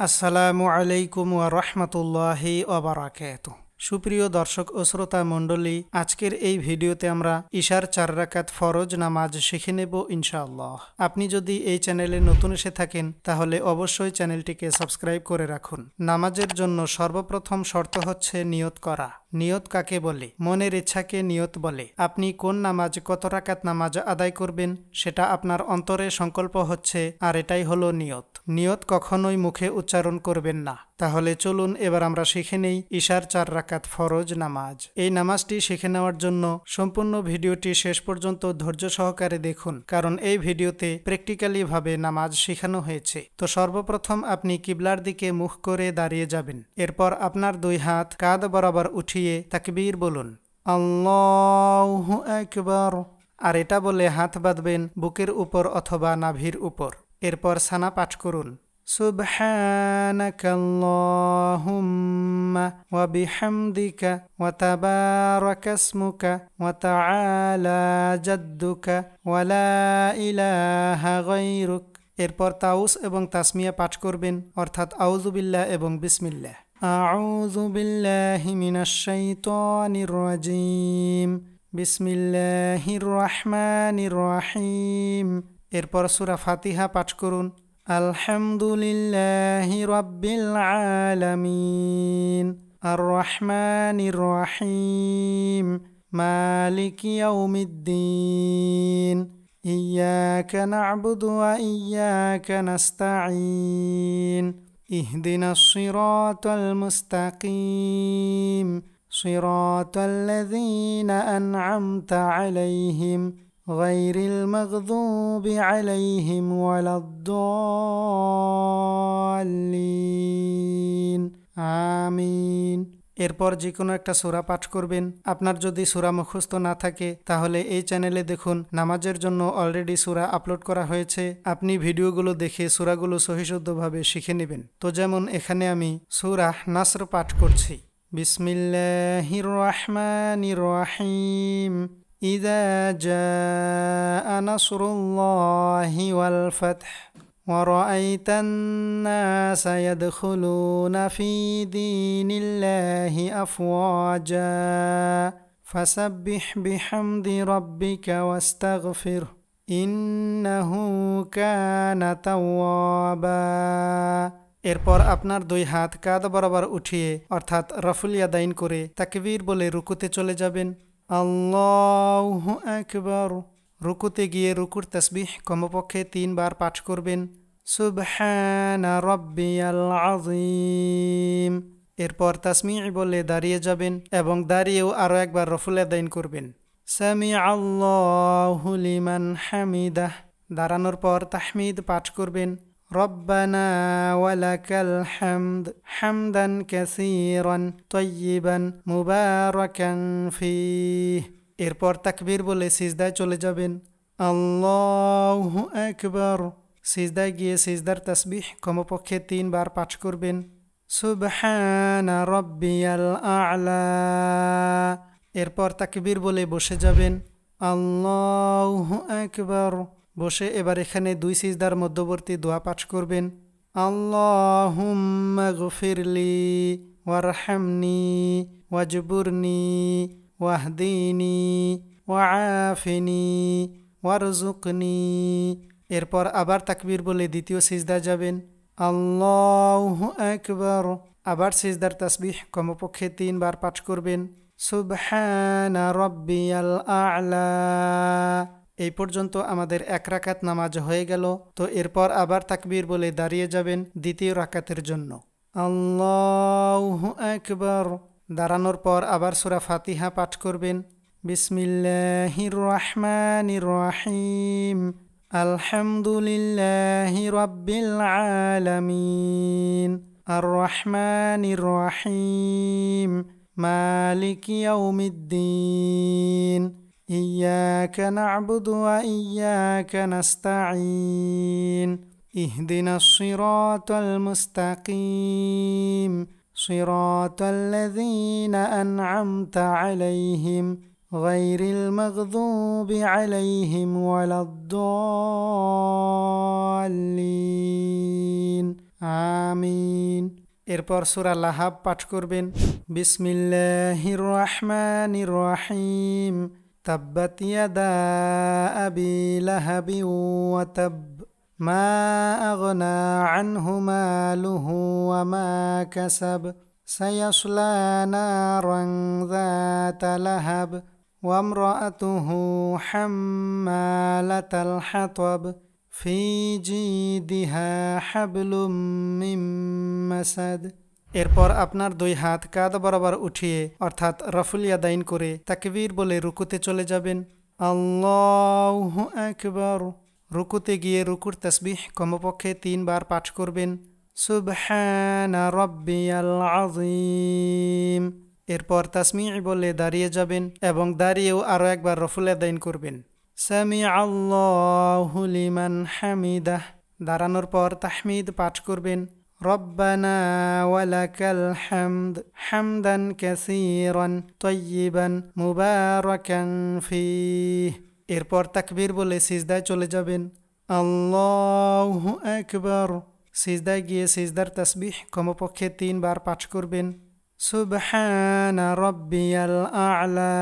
আসসালামু আলাইকুম ওয়া রাহমাতুল্লাহি ওয়া বারাকাতুহু। সুপ্রিয় দর্শক ও শ্রোতা মণ্ডলী, আজকের এই ভিডিওতে আমরা ইশার 4 রাকাত ফরজ নামাজ শিখে নেব ইনশাআল্লাহ। আপনি যদি এই চ্যানেলে নতুন এসে থাকেন তাহলে অবশ্যই চ্যানেলটিকে সাবস্ক্রাইব করে রাখুন। নামাজের জন্য সর্বপ্রথম শর্ত হচ্ছে নিয়ত করা। নিয়ত কাকে বলে? মনের ইচ্ছাকে নিয়ত বলে। আপনি কোন নামাজ, কত রাকাত নামাজ আদায় করবেন সেটা আপনার অন্তরে সংকল্প হচ্ছে, আর এটাই হলো নিয়ত। নিয়ত কখনোই মুখে উচ্চারণ করবেন না। তাহলে চলুন এবার আমরা শিখে নেই ইশার 4 রাকাত ফরজ নামাজ। এই নামাজটি শিখে নেওয়ার জন্য সম্পূর্ণ ভিডিওটি শেষ পর্যন্ত ধৈর্য সহকারে দেখুন, কারণ এই ভিডিওতে প্র্যাকটিক্যালি ভাবে নামাজ শেখানো হয়েছে। তো সর্বপ্রথম আপনি কিবলার দিকে মুখ করে দাঁড়িয়ে যাবেন। এরপর আপনার 2 হাত কাঁধ বরাবর উঠিয়ে তাকবীর বলুন, আল্লাহু আকবার। আর এটা বলে হাত বাঁধবেন বুকের উপর অথবা নাভির উপর। এরপর সানা পাঠ করুন, সুবহানাকাল্লাহুম্মা ওয়া বিহামদিকা ওয়া তাবারাকা ইসমুকা ওয়া তাআলা জাদ্দুকা ওয়া লা ইলাহা গায়রুক। এরপর তাউস এবং তাসমিয়া পাঠ করবেন, অর্থাৎ আউযু বিল্লাহ এবং বিসমিল্লাহ। আউযু বিল্লাহি মিনাশ শাইতানির রাজীম, বিসমিল্লাহির রহমানির রহিম। এরপর সূরা ফাতিহা পাঠ করুন, আলহামদুলিল্লাহি রাব্বিল আলামিন, আর রহমানির রহিম, মালিকি ইয়াউমিদ্দিন, ইয়াকা না'বুদু ওয়া ইয়াকা নাস্তাঈন, ইহদিনাস সিরাতাল মুস্তাকিম, সিরাতাল্লাযীনা আন'আমতা আলাইহিম গায়রিল মাগযুবি আলাইহিম ওয়ালাদ-দাল্লিন, আমিন। এরপর যে কোনো একটা সূরা পাঠ করবেন। আপনার যদি সূরা মুখস্থ না থাকে তাহলে এই চ্যানেলে দেখুন নামাজের জন্য অলরেডি সূরা আপলোড করা হয়েছে। আপনি ভিডিওগুলো দেখে সূরাগুলো সহিশুদ্ধভাবে শিখে নেবেন। তো যেমন এখানে আমি সূরা নাসর পাঠ করছি, বিসমিল্লাহির রহমানির রহিম, ইযা জাআ নাসরুল্লাহি ওয়াল ফাতহ ওয়া রাআইতান নাসা ইয়াদখুলুনা ফি দীনিল্লাহি আফওয়াজা ফাসাব্বিহ বিহামদি রাব্বিকা ওয়াস্তাগফির ইন্নাহু কানা তাওয়াবা। এরপর আপনার 2 হাত কাঁধ বরাবর উঠিয়ে, অর্থাৎ রফুল ইয়াদাইন করে তাকবীর বলে রুকুতে চলে যাবেন। আল্লাহু আকবার। রুকুতে গিয়ে রুকুর তাসবিহ কমপক্ষে 3 বার পাঠ করবেন, সুবহানা রাব্বিয়াল আযীম। এরপর তাসমিঈ বলে দাঁড়িয়ে যাবেন এবং দাঁড়িয়েও আরও একবার রফুল ইয়াদাইন করবেন, সামিআল্লাহু লিমান হামিদাহ। দাঁড়ানোর পর তাহমিদ পাঠ করবেন, রব্বানা ওয়ালাকাল হামদ হামদান কাসীরান তাইয়িবান মুবারাকান ফীহ। এরপর তাকবীর বলে সিজদায় চলে যাবেন, আল্লাহু আকবার। সিজদায় গিয়ে সিজদার তাসবিহ কমপক্ষে 3 বার পাঠ করবেন, সুবহানা রাব্বিয়াল আ'লা। এরপর তাকবীর বলে বসে যাবেন, আল্লাহু আকবার। বসে এবার এখানে 2 সিজদার মধ্যবর্তী দোয়া পাঠ করবেন, আল্লাহুম্মা গফিরলি ওয়ারহামনি ওয়াজবুরনি ওয়াহদিনি ওয়াআফিনি ওয়ারযুকনি। এরপর আবার তাকবীর বলে দ্বিতীয় সিজদায় যাবেন, আল্লাহু আকবার। আবার সিজদার তাসবিহ কমপক্ষে 3 বার পাঠ করবেন, সুবহানা রাব্বিয়াল আ'লা। এই পর্যন্ত আমাদের 1 রাকাত নামাজ হয়ে গেল। তো এরপর আবার তাকবীর বলে দাঁড়িয়ে যাবেন দ্বিতীয় রাকাতের জন্য, আল্লাহু আকবার। দাঁড়ানোর পর আবার সূরা ফাতিহা পাঠ করবেন, বিসমিল্লাহির রহমানির রহিম, আলহামদুলিল্লাহি রাব্বিল আলামিন, আর রহমানির রহিম, মালিকি ইয়াউমিদ্দিন, ইয়াকা না'বুদু ওয়া ইয়াকা নাস্তাঈন, ইহদিনাস সিরাতাল মুস্তাকিম, সিরাতাল্লাযীনা আন'আমতা আলাইহিম গায়রিল মাগযুবি আলাইহিম ওয়ালাদ-দাল্লিন, আমিন। এরপর সূরা লাহাব পাঠ করবেন। বিসমিল্লাহির রহমানির রহিম। তাব্বাত ইয়াদা আবি লাহাবি ওয়া তাব মা আগনা আনহু মালুহু ওয়া মা কাসাব সায়াসলা নারান যাতা লাহাব ওয়া ইমরাআতুহু হাম্মালাতাল হাতাব ফি জিদিহা হাবলুম মিন মাসাদ। এরপর আপনার দুই হাত কাঁধ বরাবর উঠিয়ে অর্থাৎ রফুল ইয়াদাইন করে তাকবীর বলে রুকুতে চলে যাবেন। আল্লাহু আকবার। রুকুতে গিয়ে রুকুর তাসবিহ কমপক্ষে 3 বার পাঠ করবেন। সুবহানা রাব্বিয়াল আযীম। এরপর তাসমিঈ বলে দাঁড়িয়ে যাবেন এবং দাঁড়িয়েও আরও একবার রফুল ইয়াদাইন করবেন। সামিআল্লাহু লিমান হামিদাহ। দাঁড়ানোর পর তাহমিদ পাঠ করবেন। রব্বানা ওয়ালাকাল হামদ হামদান কাসীরান তাইয়িবান মুবারাকান ফীহ। এরপর তাকবীর বলে সিজদায় চলে যাবেন। আল্লাহু আকবার। সিজদায় গিয়ে সিজদার তাসবিহ কমপক্ষে 3 বার পাঠ করবেন। সুবহানা রাব্বিয়াল আ'লা।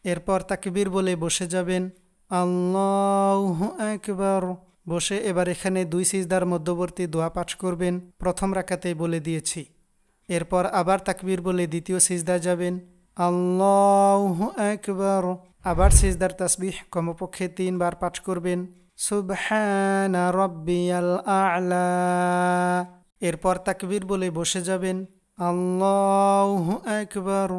এরপর তাকবীর বলে বসে যাবেন। আল্লাহু আকবার। বসে এবার এখানে 2 সিজদার মধ্যবর্তী দোয়া পাঠ করবেন। প্রথম রাকাতেই বলে দিয়েছি। এরপর আবার তাকবীর বলে দ্বিতীয় সিজদায় যাবেন। আল্লাহু আকবার। আবার সিজদার তাসবিহ কমপক্ষে 3 বার পাঠ করবেন। সুবহানা রাব্বিয়াল আ'লা। এরপর তাকবীর বলে বসে যাবেন। আল্লাহু আকবার।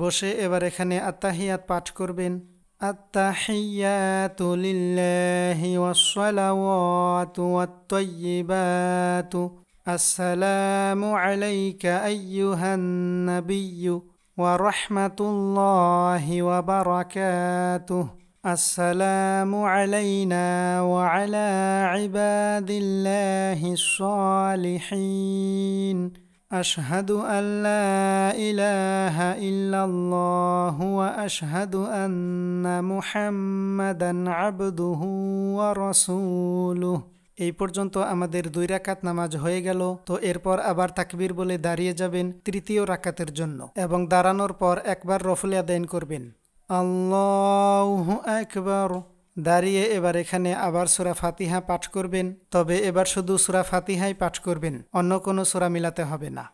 বসে এবার এখানে আত্তাহিয়াত পাঠ করবেন। আত্তাহিয়াতু লিল্লাহি ওয়াসসালাওয়াতু ওয়াত-তাইয়্যিবাতু আসসালামু আলাইকা আইয়ুহান নাবিয়্যু ওয়া রাহমাতুল্লাহি ওয়া বারাকাতুহু আসসালামু আলাইনা ওয়া আলা ইবাদিল্লাহিস সালিহিন আশহাদু আল্লা ইলাহা ইল্লাল্লাহু ওয়া আশহাদু আন্না মুহাম্মাদান আবদুহু ওয়া রাসূলুহু। এই পর্যন্ত আমাদের 2 রাকাত নামাজ হয়ে গেল। তো এরপর আবার তাকবীর বলে দাঁড়িয়ে যাবেন তৃতীয় রাকাতের জন্য এবং দাঁড়ানোর পর একবার রফুল ইয়াদাইন করবেন। আল্লাহু আকবার। দাঁড়িয়ে এবার এখানে আবার সূরা ফাতিহা পাঠ করবেন। তবে এবার শুধু সূরা ফাতিহাই পাঠ করবেন, অন্য কোনো সূরা মিলাতে হবে না।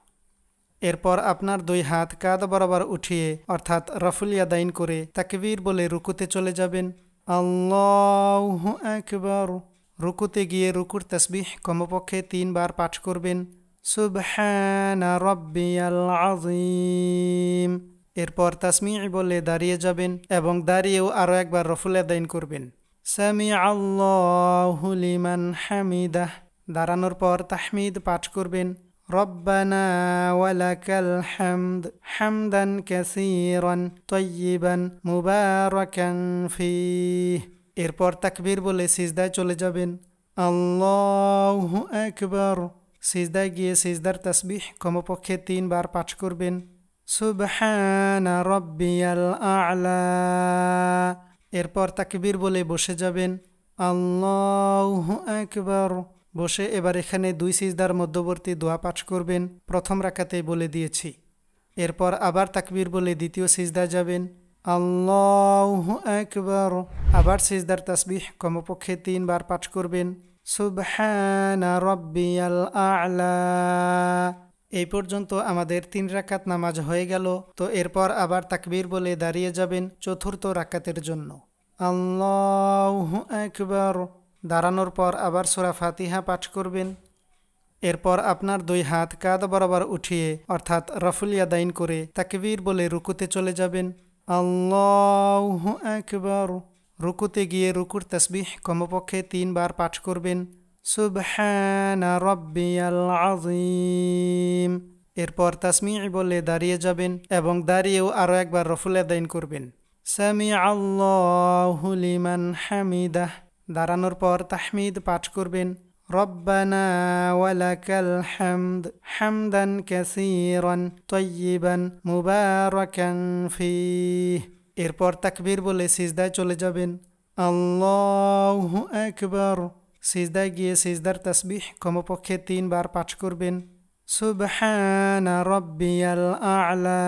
এরপর আপনার 2 হাত কাঁধ বরাবর উঠিয়ে অর্থাৎ রফুল ইয়াদাইন করে তাকবীর বলে রুকুতে চলে যাবেন। আল্লাহু আকবার। রুকুতে গিয়ে রুকুর তাসবিহ কমপক্ষে 3 বার পাঠ করবেন। সুবহানা রাব্বিয়াল আযীম। এরপর তাসমিঈ বলে দাঁড়িয়ে যাবেন এবং দাঁড়িয়েও আরও একবার রফুল ইয়াদাইন করবেন। সামিআল্লাহু লিমান হামিদাহ। দাঁড়ানোর পর তাহমিদ পাঠ করবেন। রব্বানা ওয়ালাকাল হামদ হামদান কাসীরান তাইয়্যিবান মুবারাকান ফীহ। এরপর তাকবীর বলে সিজদায় চলে যাবেন। আল্লাহু আকবার। সিজদায় গিয়ে সিজদার তাসবিহ কমপক্ষে 3 বার পাঠ করবেন। সুবহানা রাব্বিয়াল আ'লা। এরপর তাকবীর বলে বসে যাবেন। আল্লাহু আকবার। বসে এবার এখানে 2 সিজদার মধ্যবর্তী দোয়া পাঠ করবেন। প্রথম রাকাতেই বলে দিয়েছি। এরপর আবার তাকবীর বলে দ্বিতীয় সিজদায় যাবেন। আল্লাহু আকবার। আবার সিজদার তাসবিহ কমপক্ষে 3 বার পাঠ করবেন। সুবহানা রাব্বিয়াল আ'লা। এই পর্যন্ত আমাদের 3 রাকাত নামাজ হয়ে গেল। তো এরপর আবার তাকবীর বলে দাঁড়িয়ে যাবেন চতুর্থ রাকাতের জন্য। আল্লাহু আকবার। দাঁড়ানোর পর আবার সূরা ফাতিহা পাঠ করবেন। এরপর আপনার 2 হাত কাঁধ বরাবর উঠিয়ে অর্থাৎ রফুল ইয়াদাইন করে তাকবীর বলে রুকুতে চলে যাবেন। আল্লাহু আকবার। রুকুতে গিয়ে রুকুর তাসবিহ কমপক্ষে 3 বার পাঠ করবেন। সুবহানা রাব্বিয়াল আযীম। এরপর তাসমিঈ বলে দাঁড়িয়ে যাবেন এবং দাঁড়িয়েও আরও একবার রফুল ইয়াদাইন করবেন। সামিআল্লাহু লিমান হামিদাহ। দাঁড়ানোর পর তাহমিদ পাঠ করবেন। রব্বানা ওয়ালাকাল হামদ হামদান কাসীরান তাইয়্যিবান মুবারাকান ফীহ। এরপর তাকবীর বলে সিজদায় চলে যাবেন। আল্লাহু আকবার। সিজদায় গিয়ে সিজদার তাসবিহ কমপক্ষে 3 বার পাঠ করবেন। সুবহানা রাব্বিয়াল আ'লা।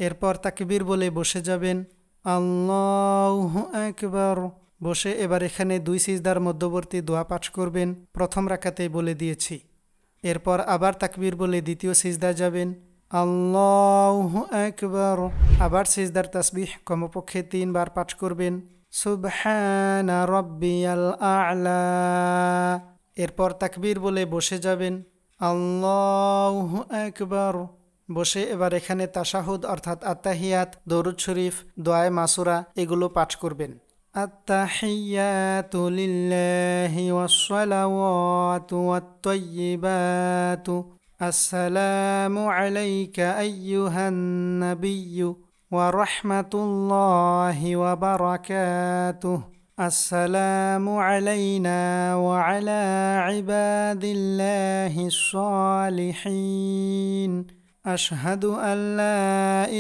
এরপর তাকবীর বলে বসে যাবেন। আল্লাহু আকবার। বসে এবার এখানে 2 সিজদার মধ্যবর্তী দোয়া পাঠ করবেন। প্রথম রাকাতেই বলে দিয়েছি। এরপর আবার তাকবীর বলে দ্বিতীয় সিজদায় যাবেন। আল্লাহু আকবার। আবার সিজদার তাসবিহ কমপক্ষে 3 বার পাঠ করবেন। সুবহানা রাব্বিয়াল আ'লা। এরপর তাকবীর বলে বসে যাবেন। আল্লাহু আকবার। বসে এবার এখানে তাশাহুদ অর্থাৎ আত্তাহিয়াত, দরুদ শরীফ, দোয়ায়ে মাসুরা এগুলো পাঠ করবেন। আত্তাহিয়াতু লিল্লাহি ওয়াস-সালাওয়াতু ওয়াত-তাইয়্যিবাতু আসসালামু আলাইকা আইয়ুহান নাবিয়্যু ওয়া রাহমাতুল্লাহি ওয়া বারাকাতুহু। আসসালামু আলাইনা ওয়া আলা ইবাদিল্লাহিস সালিহিন। আশহাদু আল্লা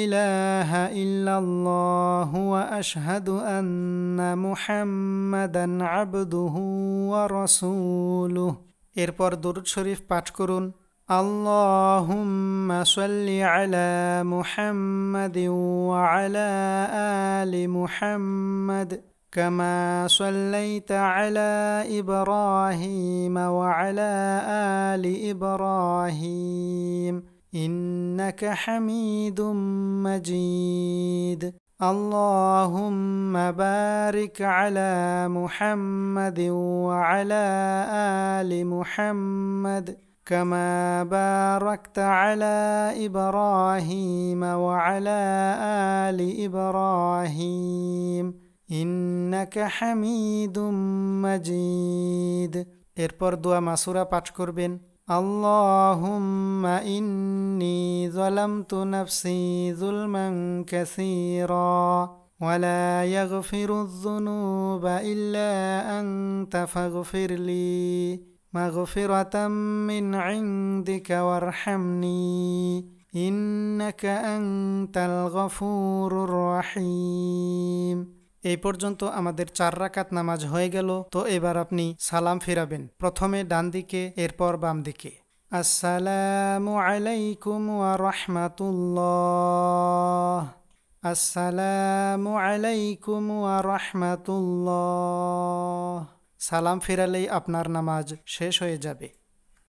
ইলাহা ইল্লাল্লাহু ওয়া আশহাদু আন্না মুহাম্মাদান আবদুহু ওয়া রাসূলুহু। এরপর দরুদ শরীফ পাঠ করুন। আল্লাহুম্মা সাল্লি আলা মুহাম্মাদিন ওয়া আলা আলি মুহাম্মাদ কামা সাল্লাইতা আলা ইব্রাহিম ওয়া আলা আলি ইব্রাহিম ইন্নাকা হামিদুম মাজিদ। আল্লাহুম্মা বারিক আলা মুহাম্মাদিন ওয়া আলা আলি মুহাম্মাদ কামা বারাকতা আলা ইব্রাহিম ওয়া আলা আলি ইব্রাহিম ইন্নাকা হামিদুম মাজিদ। এরপর দোয়া মাসুরা পাঠ করবেন। আল্লাহুম্মা ইন্নী যালামতু নাফসি যুলমান কাসীরা ওয়া লা ইয়াগফিরুয যুনুবা ইল্লা আনতা ফাগফিরলি মাগফিরাতাম মিন ইনদিকা ওয়ারহামনি ইন্নাকা আনতাল গফুরুর রহিম। এই পর্যন্ত আমাদের 4 রাকাত নামাজ হয়ে গেল। তো এবার আপনি সালাম ফিরাবেন, প্রথমে ডান দিকে, এরপর বাম দিকে। আসসালামু আলাইকুম ওয়া রাহমাতুল্লাহ। আসসালামু আলাইকুম ওয়া রাহমাতুল্লাহ। সালাম ফিরালেই আপনার নামাজ শেষ হয়ে যাবে।